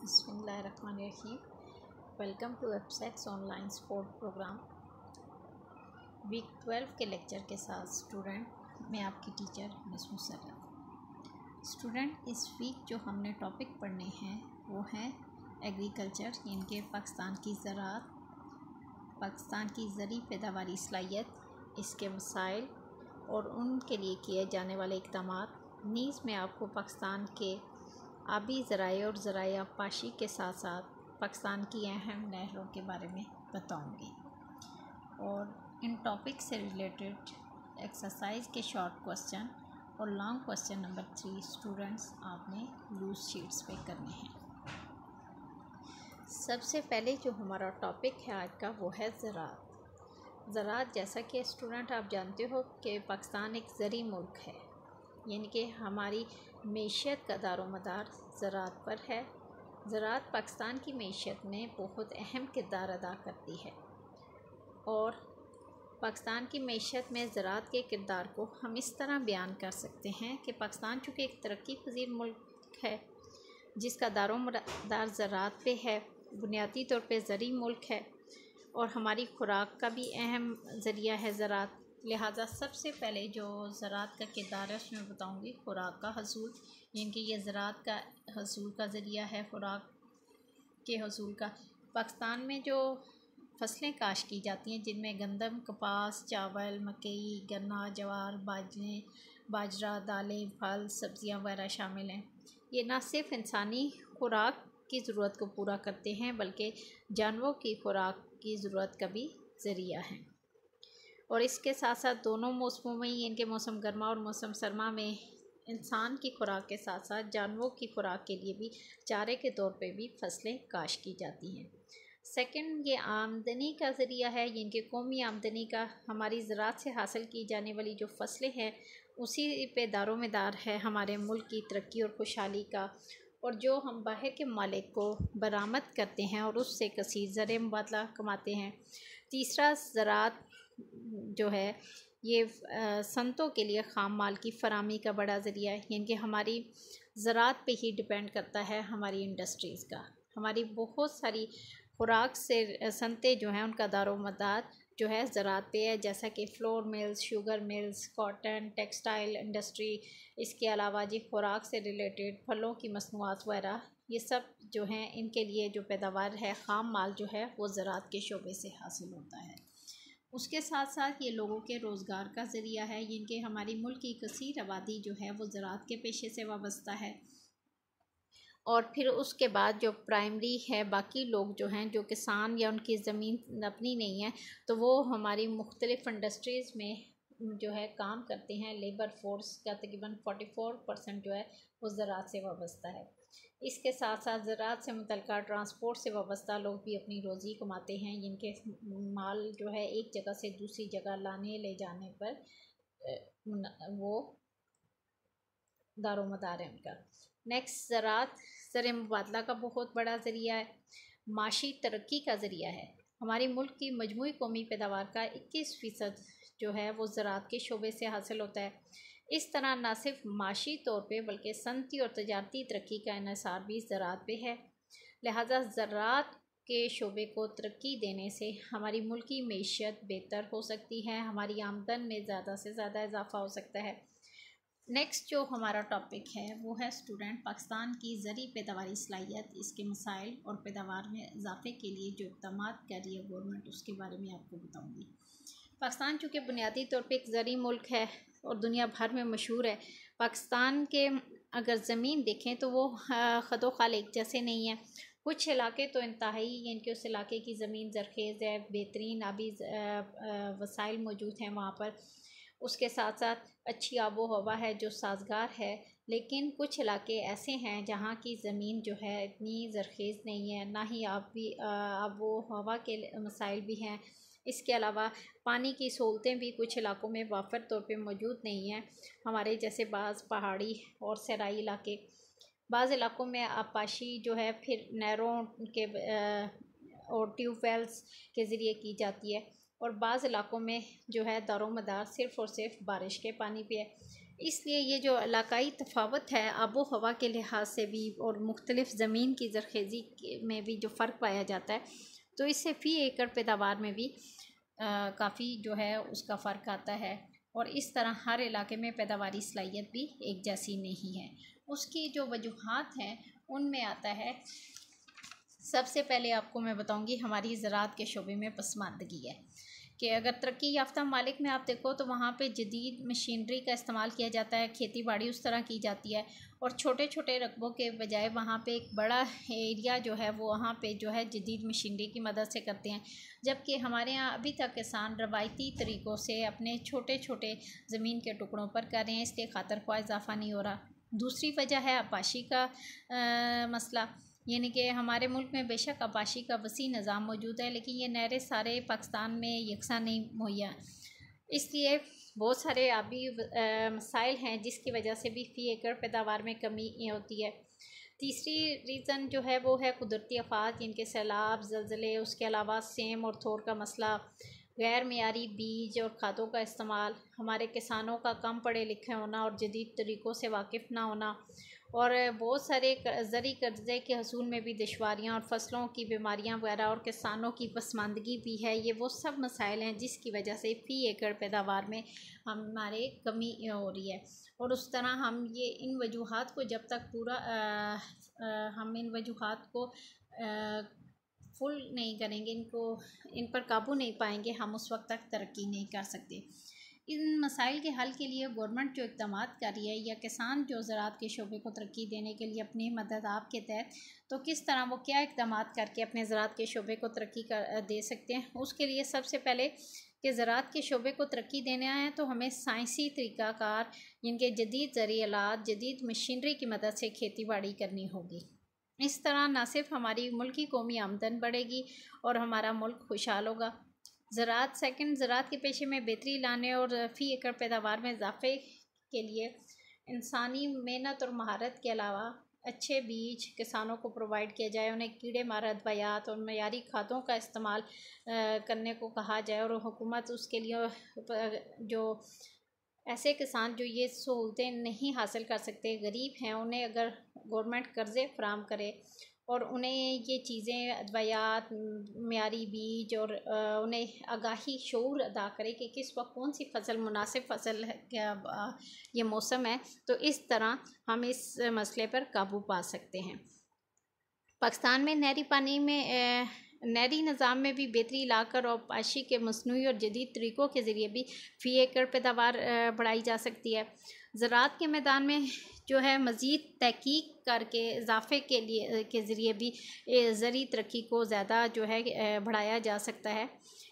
बिस्मिल्लाहिर्रहमानिर्रहीम। Welcome to websites online sport program week 12 के lecture के साथ स्टूडेंट, मैं आपकी टीचर मिस मुसर्रत। स्टूडेंट, इस वीक जो हमने टॉपिक पढ़ने हैं वो हैं एग्रीकल्चर, इनके पाकिस्तान की ज़राअत, पाकिस्तान की ज़री पैदावारी सलाहियत, इसके मसाइल और उनके लिए किए जाने वाले इक़दामात। नीज़ में आपको पाकिस्तान के आबी ज़राए और ज़राए आबपाशी के साथ साथ पाकिस्तान की अहम नहरों के बारे में बताऊंगी और इन टॉपिक से रिलेटेड एक्सरसाइज के शॉर्ट क्वेश्चन और लॉन्ग क्वेश्चन नंबर 3 स्टूडेंट्स आपने लूज शीट्स पे करने हैं। सबसे पहले जो हमारा टॉपिक है आज का वो है ज़राअत। ज़राअत, जैसा कि स्टूडेंट आप जानते हो कि पाकिस्तान एक ज़री मुल्क है, यानी कि हमारी मईशत का दारोमदार ज़राअत पर है। ज़राअत पाकिस्तान की मईशत में बहुत अहम किरदार अदा करती है और पाकिस्तान की मईशत में ज़राअत के किरदार को हम इस तरह बयान कर सकते हैं कि पाकिस्तान चूँकि एक तरक्की पज़ीर मुल्क है जिसका दारोमदार ज़राअत पे है, बुनियादी तौर पे ज़री मुल्क है और हमारी खुराक का भी अहम ज़रिया है ज़राअत। लिहाजा सबसे पहले जो ज़राअत का किरदार है उसमें बताऊंगी खुराक का हसूल, यानी कि यह ज़राअत का हसूल का ज़रिया है, खुराक के हसूल का। पाकिस्तान में जो फसलें काश की जाती हैं जिनमें गंदम, कपास, चावल, मकई, गन्ना, ज्वार, बाजरा, दालें, फल, सब्ज़ियाँ वगैरह शामिल हैं। ये न सिर्फ इंसानी खुराक की ज़रूरत को पूरा करते हैं बल्कि जानवरों की खुराक की ज़रूरत का भी ज़रिया है। और इसके साथ साथ दोनों मौसमों में, इनके मौसम गर्मा और मौसम सरमा में, इंसान की खुराक के साथ साथ जानवरों की खुराक के लिए भी चारे के तौर पे भी फसलें काश की जाती हैं। सेकंड, ये आमदनी का ज़रिया है, इनके कौमी आमदनी का, हमारी ज़राअत से हासिल की जाने वाली जो फसलें हैं उसी पे दारोमदार है हमारे मुल्क की तरक्की और खुशहाली का, और जो हम बाहर के मालिक को बरामद करते हैं और उससे कसीर ज़र मुबादला कमाते हैं। तीसरा, ज़राअत जो है ये सनतों के लिए ख़ाम माल की फ़रामी का बड़ा ज़रिया है, यानी कि हमारी ज़राअत पे ही डिपेंड करता है हमारी इंडस्ट्रीज़ का। हमारी बहुत सारी खुराक से सनतें जो हैं उनका दारोमदार जो है ज़राअत पे है, जैसा कि flour mills, sugar mills, cotton, textile industry, इसके अलावा जी खुराक से रिलेटेड फलों की मसनूआत वगैरह, ये सब जो हैं इनके लिए जो पैदावार है, ख़ाम माल जो है वो ज़राअत के शोबे से हासिल होता है। उसके साथ साथ ये लोगों के रोज़गार का ज़रिया है, इनके हमारी मुल्क की कसीर आबादी जो है वो ज़राअत के पेशे से वाबस्ता है। और फिर उसके बाद जो प्राइमरी है, बाकी लोग जो हैं जो किसान या उनकी ज़मीन अपनी नहीं है तो वो हमारी मुख्तलिफ़ इंडस्ट्रीज़ में जो है काम करते हैं। लेबर फोर्स का तकरीबन 44% जो है वो ज़राअत से वाबस्ता है। इसके साथ साथ ज़राअत से मुतल्लिक़ ट्रांसपोर्ट से वाबस्ता लोग भी अपनी रोज़ी कमाते हैं, इनके माल जो है एक जगह से दूसरी जगह लाने ले जाने पर वो दारोमदार है उनका। नेक्स्ट, ज़राअत ज़र मुबादला का बहुत बड़ा ज़रिया है, माशी तरक्की का ज़रिया है। हमारी मुल्क की मजमूई कौमी पैदावार का 21% जो है वो ज़राअत के शोबे से हासिल होता है। इस तरह न सिर्फ माशी तौर पे बल्कि सनती और तजारती तरक्की का इन्हिसार भी ज़राअत पे है। लिहाजा ज़राअत के शोबे को तरक्की देने से हमारी मुल्क की मईशत बेहतर हो सकती है, हमारी आमदन में ज़्यादा से ज़्यादा इजाफ़ा हो सकता है। नेक्स्ट जो हमारा टॉपिक है वो है स्टूडेंट पाकिस्तान की ज़री पैदावारी सलाहियत, इसके मसाइल और पैदावार में इजाफे के लिए जो इक़दामात कर रही है गवर्नमेंट, उसके बारे में आपको बताऊंगी। पाकिस्तान चूँकि बुनियादी तौर पे एक ज़री मुल्क है और दुनिया भर में मशहूर है। पाकिस्तान के अगर ज़मीन देखें तो वो ख़दो खाल एक जैसे नहीं है। कुछ इलाके तो इंतहाई, यानी कि उस इलाके की ज़मीन ज़रख़ेज़ है, बेहतरीन आबी वसाइल मौजूद हैं वहाँ पर। उसके साथ साथ अच्छी आबो हवा है जो साजगार है, लेकिन कुछ इलाके ऐसे हैं जहाँ की ज़मीन जो है इतनी ज़रख़ेज़ नहीं है, ना ही आबो हवा के मसाइल भी हैं। इसके अलावा पानी की सहूलतें भी कुछ इलाकों में वाफर तौर पे मौजूद नहीं हैं, हमारे जैसे बाज़ पहाड़ी और सराई इलाके। बाज़ इलाकों में आबपाशी जो है फिर नहरों के और ट्यूबवेल्स के ज़रिए की जाती है, और बाज़ इलाकों में जो है दारोमदार सिर्फ़ और सिर्फ बारिश के पानी पे है। इसलिए ये जो इलाकाई तफावत है आबो हवा के लिहाज से भी और मुख्तलिफ़ ज़मीन की ज़रख़ेज़ी में भी जो फ़र्क पाया जाता है, तो इससे फ़ी एकड़ पैदावार में भी काफ़ी जो है उसका फ़र्क आता है। और इस तरह हर इलाके में पैदावारी सलाहियत भी एक जैसी नहीं है। उसकी जो वजूहात हैं उनमें आता है, सबसे पहले आपको मैं बताऊंगी हमारी ज़राअत के शोबे में पसमानदगी है कि अगर तरक्की याफ्ता ममालिक में आप देखो तो वहाँ पे जदीद मशीनरी का इस्तेमाल किया जाता है, खेती बाड़ी उस तरह की जाती है और छोटे छोटे रकबों के बजाय वहाँ पे एक बड़ा एरिया जो है वो वहाँ पे जो है जदीद मशीनरी की मदद से करते हैं। जबकि हमारे यहाँ अभी तक किसान रवायती तरीक़ों से अपने छोटे छोटे ज़मीन के टुकड़ों पर कर रहे हैं, इसलिए खातर ख्वाह इजाफ़ा नहीं हो रहा। दूसरी वजह है आबाशी का मसला, यानी कि हमारे मुल्क में बेशक आबाशी का वसी निज़ाम मौजूद है, लेकिन ये नहरें सारे पाकिस्तान में यकसा नहीं मुहैया, इसलिए बहुत सारे आबी मसाइल हैं जिसकी वजह से भी फ़ी एकड़ पैदावार में कमी होती है। तीसरी रीज़न जो है वो है कुदरती आफ़ात, जिनके सैलाब, ज़लज़ले, उसके अलावा सेम और थोर का मसला, गैर मियारी बीज और खादों का इस्तेमाल, हमारे किसानों का कम पढ़े लिखे होना और जदीद तरीक़ों से वाकिफ़ ना होना, और बहुत सारे ज़री कर्ज़े के हसूल में भी दुश्वारियाँ और फसलों की बीमारियाँ वगैरह और किसानों की पसमानदगी भी है। ये वो सब मसाइल हैं जिसकी वजह से फ़ी एकड़ पैदावार में हमारे कमी हो रही है। और उस तरह हम ये इन वजूहात को जब तक हम इन वजूहात को फुल नहीं करेंगे, इन पर काबू नहीं पाएंगे, हम उस वक्त तक तरक्की नहीं कर सकते। इन मसाइल के हल के लिए गवर्नमेंट जो इक़दाम कर रही है या किसान जो ज़राअत के शोबे को तरक्की देने के लिए अपनी मदद आपके तहत, तो किस तरह वो क्या इक़दाम करके अपने ज़राअत के शोबे को तरक्की दे सकते हैं। उसके लिए सबसे पहले कि ज़राअत के शोबे को तरक्की देना है तो हमें साइंसी तरीक़ाकार, जिनके जदीद ज़रिए आलात, जदीद मशीनरी की मदद से खेती बाड़ी करनी होगी। इस तरह न सिर्फ हमारी मुल्क की कौमी आमदन बढ़ेगी और हमारा मुल्क खुशहाल होगा। ज़राअत के पेशे में बेहतरी लाने और फ़ी एकड़ पैदावार में इजाफ़े के लिए इंसानी मेहनत और महारत के अलावा अच्छे बीज किसानों को प्रोवाइड किया जाए, उन्हें कीड़े मार अदवायात और मयारी खादों का इस्तेमाल करने को कहा जाए, और हुकूमत उसके लिए जो ऐसे किसान जो ये सहूलतें नहीं हासिल कर सकते, गरीब हैं, उन्हें अगर गवर्नमेंट कर्ज़े फ़राहम करे और उन्हें ये चीज़ें अदवायात, मयारी बीज और उन्हें आगाही शऊर अदा करे कि किस वक्त कौन सी फ़सल मुनासिब फ़सल है, क्या ये मौसम है, तो इस तरह हम इस मसले पर काबू पा सकते हैं। पाकिस्तान में नहरी निज़ाम में भी बेहतरी लाकर और आबाशी के मसनूई और जदीद तरीक़ों के ज़रिए भी फ़ी एकड़ पैदावार बढ़ाई जा सकती है। ज़राअत के मैदान में जो है मज़ीद तहकीक करके इजाफ़े के ज़रिए भी ज़री तरक्की को ज़्यादा जो है बढ़ाया जा सकता है।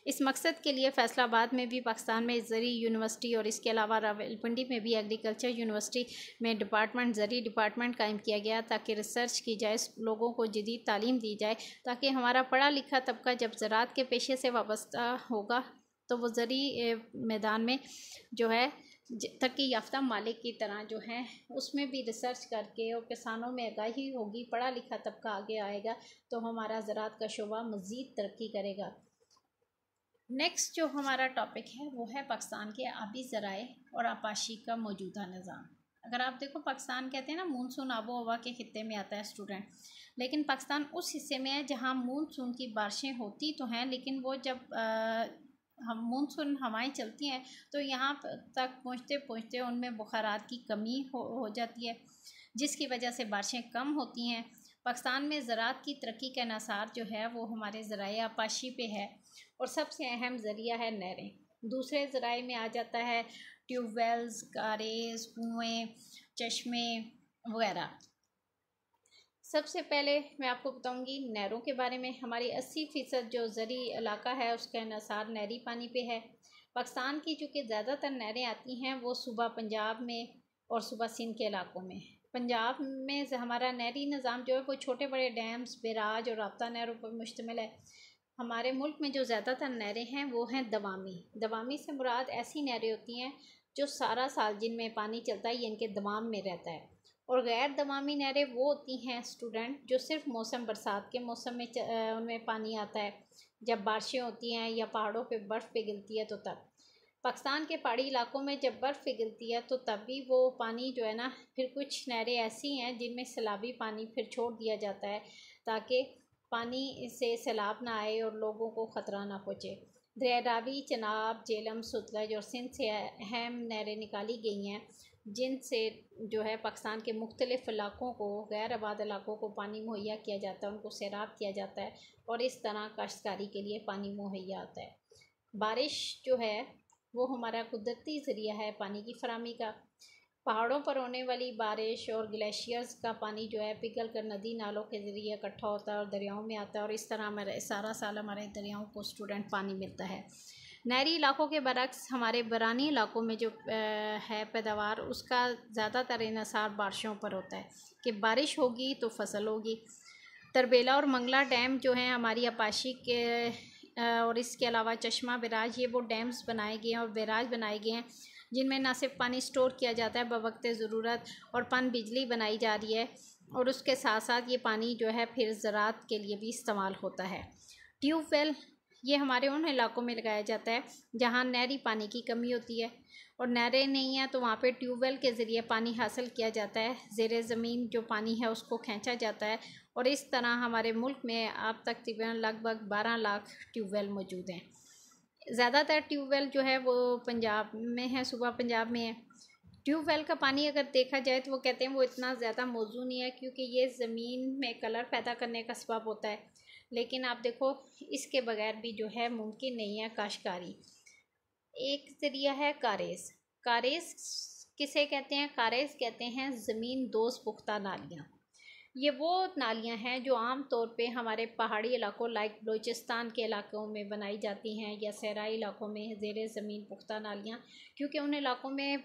इस मकसद के लिए फ़ैसलाबाद में भी पाकिस्तान में ज़री यूनिवर्सिटी और इसके अलावा रावलपिंडी में भी एग्रीकल्चर यूनिवर्सिटी में ज़री डिपार्टमेंट कायम किया गया ताकि रिसर्च की जाए, लोगों को जदीद तालीम दी जाए, ताकि हमारा पढ़ा लिखा तबका जब ज़राअत के पेशे से वाबस्ता होगा तो वो ज़री मैदान में जो है तरक्की याफ्ता मालिक की तरह जो है उसमें भी रिसर्च करके और किसानों में आगाही होगी, पढ़ा लिखा तबका आगे आएगा तो हमारा ज़राअत का शोबा मज़ीद तरक्की करेगा। नेक्स्ट जो हमारा टॉपिक है वो है पाकिस्तान के आबी ज़राए और आबाशी का मौजूदा निज़ाम। अगर आप देखो, पाकिस्तान कहते हैं ना मानसून आबो हवा के खित्ते में आता है स्टूडेंट, लेकिन पाकिस्तान उस हिस्से में है जहाँ मानसून की बारिशें होती तो हैं, लेकिन वो जब हम मानसून हवाएं चलती हैं तो यहाँ तक पहुँचते पहुँचते उनमें बुखारात की कमी हो जाती है, जिसकी वजह से बारिशें कम होती हैं। पाकिस्तान में ज़राअत की तरक्की का इन्हिसार जो है वो हमारे ज़राए आबाशी पे है और सबसे अहम ज़रिया है नहरें। दूसरे ज़राए में आ जाता है ट्यूबवेल्स, गारेज, कुएँ, चश्मे वगैरह। सबसे पहले मैं आपको बताऊंगी नहरों के बारे में। हमारी 80% जो ज़री इलाका है उसका इन्हिसार नहरी पानी पे है। पाकिस्तान की चूँकि ज़्यादातर नहरें आती हैं वो सूबा पंजाब में और सूबा सिंध के इलाकों में। पंजाब में हमारा नहरी निज़ाम जो है वो छोटे बड़े डैम्स, बैराज और राब्ता नहरों पर मुश्तमिल है। हमारे मुल्क में जो ज़्यादातर नहरें हैं वो हैं दवामी से मुराद ऐसी नहरें होती हैं जो सारा साल जिनमें पानी चलता है, ये इनके दवाम में रहता है। और गैर दवामी नहरें वो होती हैं स्टूडेंट जो सिर्फ मौसम बरसात के मौसम में उनमें पानी आता है, जब बारिशें होती हैं या पहाड़ों पे बर्फ़ पिघलती है तो तब। पाकिस्तान के पहाड़ी इलाकों में जब बर्फ़ पिघलती है तो तब भी वो पानी जो है ना, फिर कुछ नहरें ऐसी हैं जिनमें सैलाबी पानी फिर छोड़ दिया जाता है ताकि पानी से सैलाब ना आए और लोगों को ख़तरा ना पहुँचे। दरिया रावी, चनाब, झेलम, सतलज और सिंध से अहम नहरें निकाली गई हैं जिनसे जो है पाकिस्तान के मुख्तलिफ़ इलाकों को, गैर आबाद इलाकों को पानी मुहैया किया जाता है, उनको सैराब किया जाता है और इस तरह काश्तकारी के लिए पानी मुहैया आता है। बारिश जो है वो हमारा कुदरती ज़रिया है पानी की फराहमी का। पहाड़ों पर होने वाली बारिश और ग्लेशियर्स का पानी जो है पिघल कर नदी नालों के ज़रिए इकट्ठा होता है और दरियाओं में आता है और इस तरह हमारे सारा साल हमारे दरियाओं को स्टूडेंट पानी मिलता है। नहरी इलाकों के बरक्स हमारे बरानी इलाकों में जो है पैदावार, उसका ज़्यादातर इन्हसार बारिशों पर होता है कि बारिश होगी तो फसल होगी। तरबेला और मंगला डैम जो हैं हमारी आपाशी के और इसके अलावा चश्मा बैराज, ये वो डैम्स बनाए गए हैं और बैराज बनाए गए हैं जिनमें ना सिर्फ पानी स्टोर किया जाता है बवक्त ज़रूरत और पन बिजली बनाई जा रही है और उसके साथ साथ ये पानी जो है फिर ज़राअत के लिए भी इस्तेमाल होता है। ट्यूबवेल ये हमारे उन इलाकों में लगाया जाता है जहाँ नहरी पानी की कमी होती है और नहरें नहीं हैं तो वहाँ पे ट्यूबवेल के ज़रिए पानी हासिल किया जाता है। ज़ेरे ज़मीन जो पानी है उसको खींचा जाता है और इस तरह हमारे मुल्क में अब तक तकरीबन लगभग 12 लाख ट्यूबवेल मौजूद हैं। ज़्यादातर ट्यूबवेल जो है वो पंजाब में है, सूबा पंजाब में है। ट्यूबवेल का पानी अगर देखा जाए तो वो कहते हैं वो इतना ज़्यादा मौजू नहीं है क्योंकि ये ज़मीन में कलर पैदा करने का सबब होता है, लेकिन आप देखो इसके बगैर भी जो है मुमकिन नहीं है काश्तकारी। एक ज़रिया है कारेज़। कारेज़ किसे कहते हैं? कारेज़ कहते हैं ज़मीन दोज़ पुख्ता नालियाँ। ये वो नालियाँ हैं जो आम तौर पे हमारे पहाड़ी इलाकों लाइक बलूचिस्तान के इलाकों में बनाई जाती हैं या सहराई इलाकों में ज़ेरे ज़मीन पुख्ता नालियाँ, क्योंकि उन इलाकों में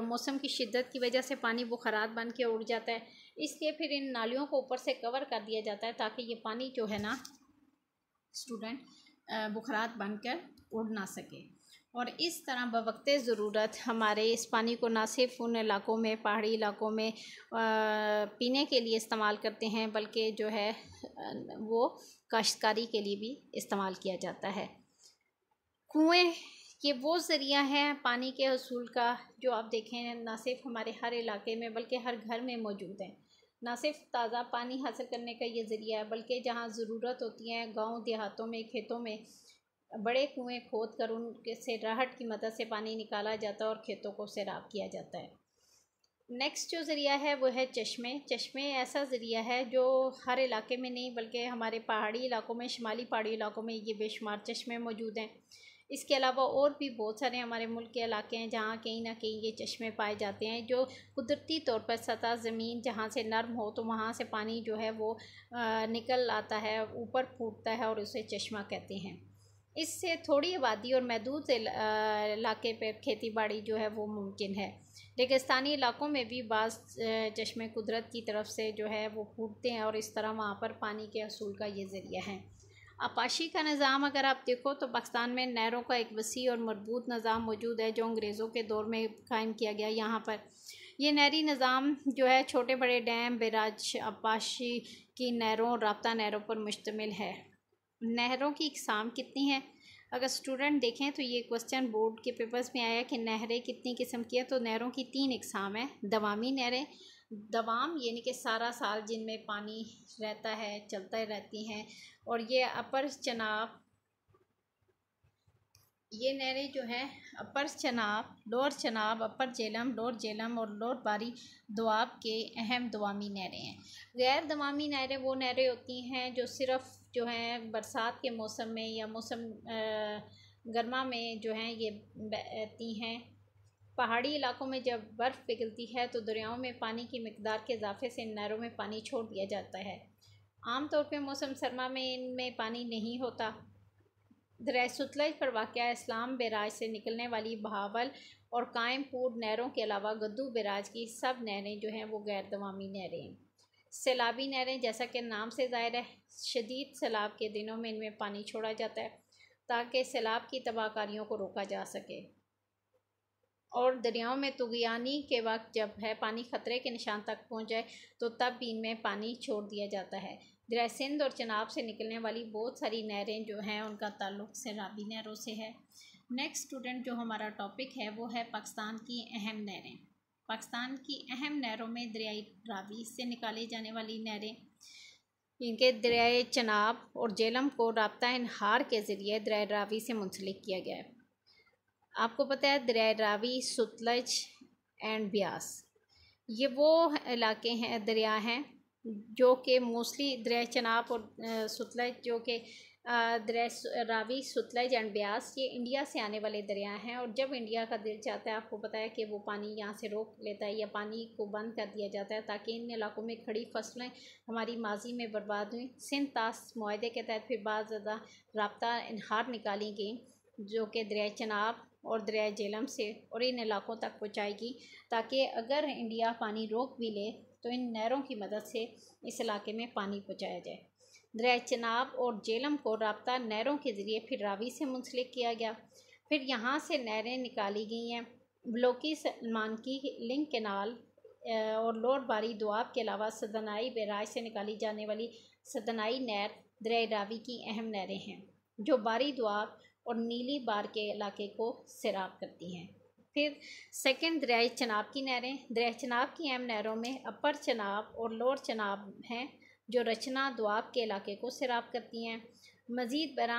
मौसम की शिद्दत की वजह से पानी बुखारात बन के उड़ जाता है, इसलिए फिर इन नालियों को ऊपर से कवर कर दिया जाता है ताकि ये पानी जो है ना स्टूडेंट बुखारात बनकर उड़ ना सके। और इस तरह बवक्ते ज़रूरत हमारे इस पानी को ना सिर्फ उन इलाकों में, पहाड़ी इलाकों में पीने के लिए इस्तेमाल करते हैं बल्कि जो है वो काश्तकारी के लिए भी इस्तेमाल किया जाता है। कुएं ये वो ज़रिया है पानी के हसूल का जो आप देखें ना सिर्फ हमारे हर इलाके में बल्कि हर घर में मौजूद है। ना सिर्फ ताज़ा पानी हासिल करने का ये ज़रिया है बल्कि जहाँ ज़रूरत होती है गांव देहातों में, खेतों में बड़े कुएं खोद कर उनके से राहट की मदद से पानी निकाला जाता है और खेतों को सैराब किया जाता है। नेक्स्ट जो ज़रिया है वो है चश्मे। चश्मे ऐसा ज़रिया है जो हर इलाके में नहीं बल्कि हमारे पहाड़ी इलाकों में, शुमाली पहाड़ी इलाकों में ये बेशुमार चश्मे मौजूद हैं। इसके अलावा और भी बहुत सारे हमारे मुल्क के इलाके हैं जहाँ कहीं ना कहीं ये चश्मे पाए जाते हैं जो कुदरती तौर पर सतह ज़मीन जहाँ से नरम हो तो वहाँ से पानी जो है वो निकल आता है, ऊपर फूटता है और उसे चश्मा कहते हैं। इससे थोड़ी आबादी और महदूद इलाके पर खेती बाड़ी जो है वो मुमकिन है। रेगिस्तानी इलाकों में भी बाज़ चश्मे कुदरत की तरफ से जो है वो फूटते हैं और इस तरह वहाँ पर पानी के हसूल का ये ज़रिया है। आपाशी का निज़ाम अगर आप देखो तो पाकिस्तान में नहरों का एक वसी और मजबूत निज़ाम मौजूद है जो अंग्रेज़ों के दौर में कायम किया गया। यहाँ पर ये नहरी निज़ाम जो है छोटे बड़े डैम, बैराज, आपाशी की नहरों और राब्ता नहरों पर मुश्तमिल है। नहरों की इकसाम कितनी है? अगर स्टूडेंट देखें तो ये क्वेश्चन बोर्ड के पेपर्स में आया कि नहरें कितनी किस्म की है, तो नहरों की 3 इकसाम है। दवामी नहरें, दवाम यानी कि सारा साल जिनमें पानी रहता है, चलता रहती हैं, और ये अपर चनाब, ये नहरें जो हैं अपर चनाब, लोअर चनाब, अपर झेलम, लोअर झेलम और लोअर बारी दोआब के अहम दवामी नहरें हैं। गैर दवामी नहरें वो नहरें होती हैं जो सिर्फ़ जो हैं बरसात के मौसम में या मौसम गर्मा में जो हैं ये बहती हैं। पहाड़ी इलाकों में जब बर्फ़ पिघलती है तो दरियाओं में पानी की मिकदार के इजाफे से नहरों में पानी छोड़ दिया जाता है। आम तौर पे मौसम सरमा में इनमें पानी नहीं होता। दरिया सतलज पर वाक़या इस्लाम बैराज से निकलने वाली बहावल और कायमपुर नहरों के अलावा गद्दू बैराज की सब नहरें जो हैं वो गैर दवामी नहरें हैं। सैलाबी नहरें जैसा कि नाम से ज़ाहिर है शदीद सैलाब के दिनों में इनमें पानी छोड़ा जाता है ताकि सैलाब की तबाहकारियों को रोका जा सके, और दरियाओं में तुग़यानी के वक्त जब है पानी ख़तरे के निशान तक पहुँच जाए तो तब भी इनमें पानी छोड़ दिया जाता है। दरिया सिंध और चनाब से निकलने वाली बहुत सारी नहरें जो हैं उनका ताल्लुक़ सैलाबी नहरों से है। नेक्स्ट स्टूडेंट जो हमारा टॉपिक है वो है पाकिस्तान की अहम नहरें। पाकिस्तान की अहम नहरों में दरियाई रावी से निकाली जाने वाली नहरें, इनके दरियाए चनाब और जेलम को राब्ता इनहार के ज़रिए दरियाए रावी से मुंसलिक किया गया है। आपको पता है दरियाए रावी, सतलज एंड ब्यास, ये वो इलाके हैं, दरिया हैं जो कि मोस्टली दरिया चनाब और सतलज, जो कि दरिया रावी, सतलज एंड ब्यास, ये इंडिया से आने वाले दरिया हैं। और जब इंडिया का दिल चाहता है, आपको पता है कि वो पानी यहाँ से रोक लेता है या पानी को बंद कर दिया जाता है ताकि इन इलाकों में खड़ी फसलें हमारी माजी में बर्बाद हुई। सिंध तास मुआहदे के तहत फिर बहुत ज़्यादा राब्ता इनहार निकाली गई जो कि दरिया चनाब और दरिया जेलम से और इन इलाकों तक पहुँचाएगी, ताकि अगर इंडिया पानी रोक भी ले तो इन नहरों की मदद से इस इलाके में पानी पहुँचाया जाए। दरिया चनाब और जेलम को राब्ता नहरों के ज़रिए फिर रावी से मुंसलिक किया गया। फिर यहाँ से नहरें निकाली गई हैं। ब्लोकी सलमान की लिंक कैनाल और लोअर बारी दोआब के अलावा सदनाई बैराज से निकाली जाने वाली सदनाई नहर दरिया रावी की अहम नहरें हैं जो बारी दोआब और नीली बार के इलाके को सैराब करती हैं। फिर सेकंड दरिया चनाब की नहरें। दरिया चनाब की अहम नहरों में अपर चनाब और लोअर चनाब हैं जो रचना दोआब के इलाके को सैराब करती हैं। मज़ीद बरा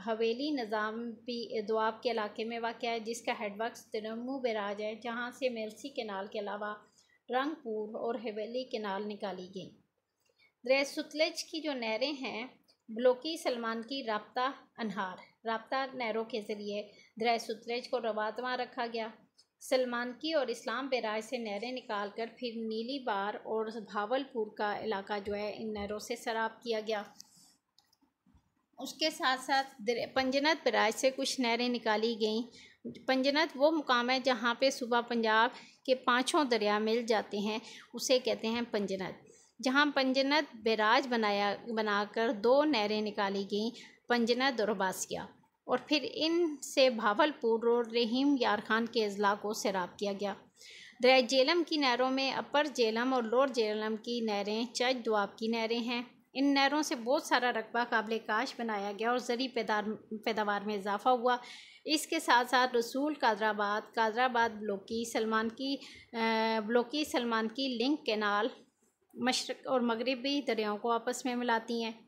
हवेली निज़ाम भी दोआब के इलाके में वाक़ है जिसका हेडवर्क्स तिरमू बैराज है, जहाँ से मेलसी कैनाल के अलावा रंगपुर और हवेली कैनाल निकाली गई। दरिया सतलज की जो नहरें हैं, ब्लोकी सलमान की राब्ता अनहार, राब्ता नहरों के ज़रिए दरिया सतलज को रवातवा रखा गया। सलमान की और इस्लाम बैराज से नहरें निकालकर फिर नीली बार और भावलपुर का इलाका जो है इन नहरों से सैराब किया गया। उसके साथ साथ पंजनत बैराज से कुछ नहरें निकाली गईं। पंजनत वो मुकाम है जहाँ पे सूबा पंजाब के पांचों दरिया मिल जाते हैं, उसे कहते हैं पंजनत, जहाँ पंजनत बैराज बनाकर दो नहरें निकाली गईं, पंजनत और बासिया, और फिर इन से भावलपुर और रहीम यार खान के अजला को सैराब किया गया। दरिया जेलम की नहरों में अपर जेलम और लोअर जेलम की नहरें चच दोआब की नहरें हैं। इन नहरों से बहुत सारा रकबा काबिल काश बनाया गया और ज़री पैदावार में इजाफ़ा हुआ। इसके साथ साथ रसूल कादराबाद ब्लोकी सलमान की लिंक कैनाल मशरक़ और मगरबी दरियाओं को आपस में मिलाती हैं।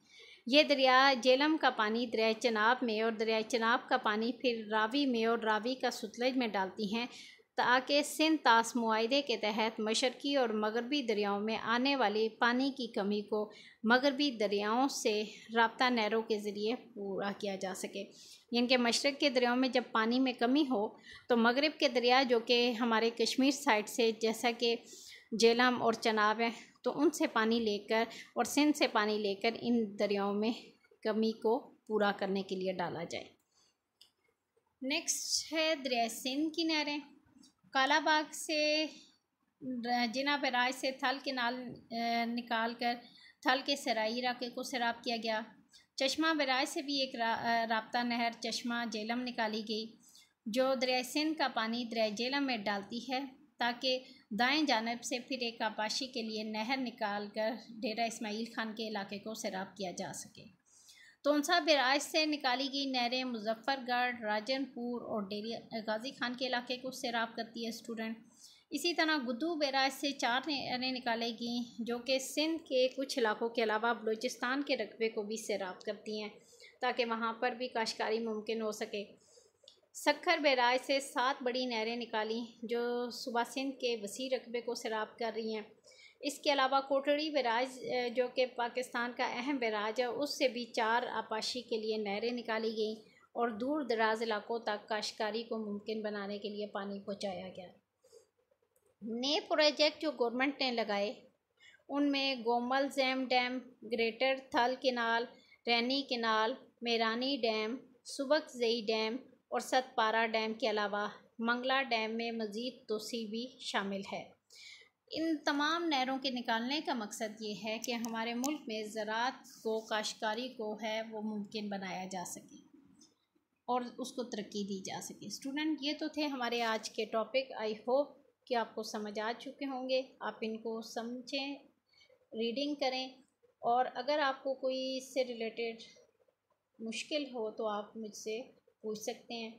ये दरिया जेलम का पानी दरिया चनाब में और दरिया चनाब का पानी फिर रावी में और रावी का सतलज में डालती हैं, ताकि सिंध तास मुआहदे के तहत मशरक़ी और मगरबी दरियाओं में आने वाली पानी की कमी को मगरबी दरियाओं से राब्ता नहरों के ज़रिए पूरा किया जा सके। यानी कि मशरक़ के दरियाओं में जब पानी में कमी हो तो मगरब के दरिया जो कि हमारे कश्मीर साइड से, जैसा कि जेलम और चनाब है, तो उनसे पानी लेकर और सिंध से पानी लेकर इन दरियाओं में कमी को पूरा करने के लिए डाला जाए। नेक्स्ट है दरिया सिंध की नहरें। कालाबाग से जिना बैराज से थल कैनाल निकाल कर थल के सराई इलाके को सैराब किया गया। चश्मा बैराज से भी एक राब्ता नहर चश्मा जेलम निकाली गई जो दरिया सिंध का पानी दरिया जेलम में डालती है, ताकि दाएं जानब से फिर एक आबाशी के लिए नहर निकाल कर डेरा इस्माइल खान के इलाके को सैराब किया जा सके। तोनसा बैराज से निकाली गई नहरें मुजफ्फरगढ़, राजनपुर और डेरा गाजी खान के इलाके को सैराब करती है स्टूडेंट। इसी तरह गुद्दू बैराज से 4 नहरें निकाली गई जो कि सिंध के कुछ इलाकों के अलावा बलूचिस्तान के रकबे को भी सैराब करती हैं, ताकि वहाँ पर भी काश्तकारी मुमकिन हो सके। सखर बैराज से 7 बड़ी नहरें निकाली जो सूबा सिंध के वसी रकबे को सैराब कर रही हैं। इसके अलावा कोटड़ी बैराज जो कि पाकिस्तान का अहम बैराज है, उससे भी 4 आबाशी के लिए नहरें निकाली गई और दूर दराज इलाकों तक काश्तकारी को मुमकिन बनाने के लिए पानी पहुँचाया गया। नए प्रोजेक्ट जो गवर्नमेंट ने लगाए उनमें गोमल जैम डैम, ग्रेटर थल कैनाल, रैनी कैनाल, मेरानी डैम, सुबक जई डैम और सतपारा डैम के अलावा मंगला डैम में मज़ीद तोसी भी शामिल है। इन तमाम नहरों के निकालने का मकसद ये है कि हमारे मुल्क में ज़राअत को, काश्तकारी को है वो मुमकिन बनाया जा सके और उसको तरक्की दी जा सके। स्टूडेंट, ये तो थे हमारे आज के टॉपिक। आई होप कि आपको समझ आ चुके होंगे। आप इनको समझें, रीडिंग करें, और अगर आपको कोई इससे रिलेटेड मुश्किल हो तो आप मुझसे पूछ सकते हैं।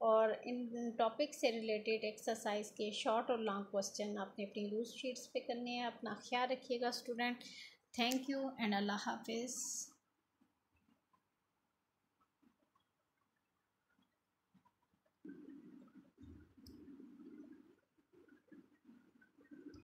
और इन टॉपिक से रिलेटेड एक्सरसाइज के शॉर्ट और लॉन्ग क्वेश्चन आपने अपनी रूल शीट्स पे करने हैं। अपना ख्याल रखिएगा स्टूडेंट। थैंक यू एंड अल्लाह हाफिज़।